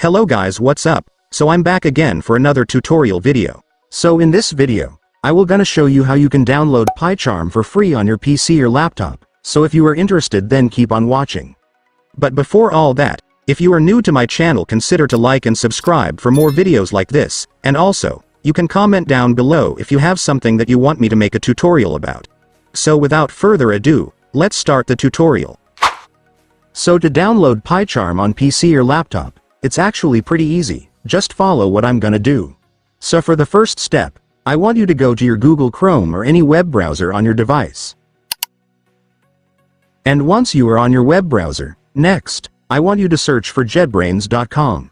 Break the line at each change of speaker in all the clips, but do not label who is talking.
Hello guys, what's up? So I'm back again for another tutorial video. So in this video, I will gonna show you how you can download PyCharm for free on your PC or laptop. So if you are interested, then keep on watching. But before all that, if you are new to my channel, consider to like and subscribe for more videos like this, and also, you can comment down below if you have something that you want me to make a tutorial about. So without further ado, let's start the tutorial. So to download PyCharm on PC or laptop, it's actually pretty easy, just follow what I'm gonna do. So for the first step, I want you to go to your Google Chrome or any web browser on your device. And once you are on your web browser, next, I want you to search for JetBrains.com.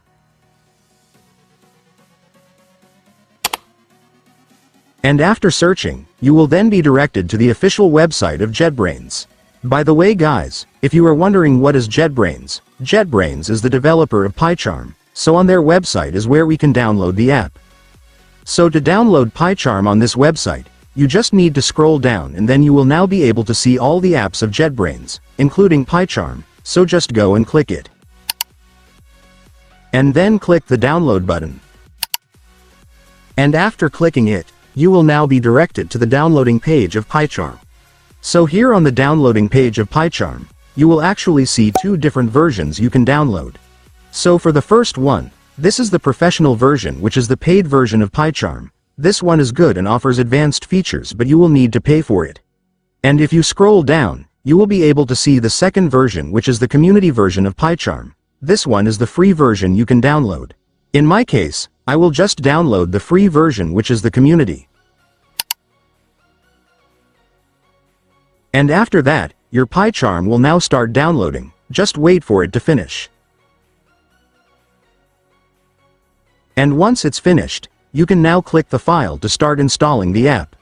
And after searching, you will then be directed to the official website of JetBrains. By the way guys, if you are wondering what is JetBrains, JetBrains is the developer of PyCharm, so on their website is where we can download the app. So to download PyCharm on this website, you just need to scroll down and then you will now be able to see all the apps of JetBrains, including PyCharm, so just go and click it. And then click the download button. And after clicking it, you will now be directed to the downloading page of PyCharm. So here on the downloading page of PyCharm, you will actually see two different versions you can download. So for the first one, this is the professional version, which is the paid version of PyCharm. This one is good and offers advanced features, but you will need to pay for it. And if you scroll down, you will be able to see the second version, which is the community version of PyCharm. This one is the free version you can download. In my case, I will just download the free version, which is the community. And after that, your PyCharm will now start downloading, just wait for it to finish. And once it's finished, you can now click the file to start installing the app.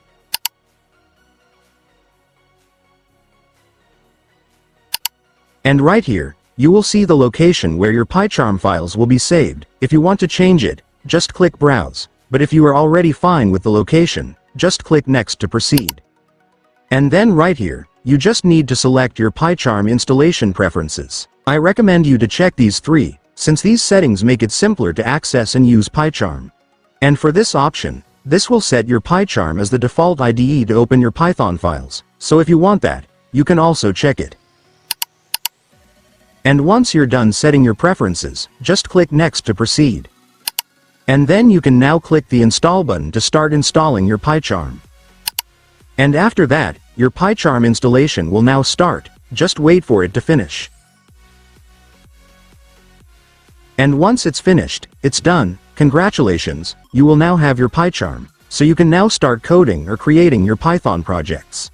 And right here, you will see the location where your PyCharm files will be saved. If you want to change it, just click Browse, but if you are already fine with the location, just click Next to proceed. And then right here, you just need to select your PyCharm installation preferences. I recommend you to check these three, since these settings make it simpler to access and use PyCharm. And for this option, this will set your PyCharm as the default IDE to open your Python files, so if you want that, you can also check it. And once you're done setting your preferences, just click Next to proceed. And then you can now click the Install button to start installing your PyCharm. And after that, your PyCharm installation will now start, just wait for it to finish. And once it's finished, it's done, congratulations, you will now have your PyCharm, so you can now start coding or creating your Python projects.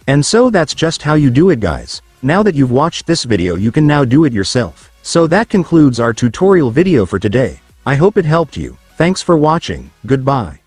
And so that's just how you do it guys. Now that you've watched this video, you can now do it yourself. So that concludes our tutorial video for today. I hope it helped you. Thanks for watching, goodbye.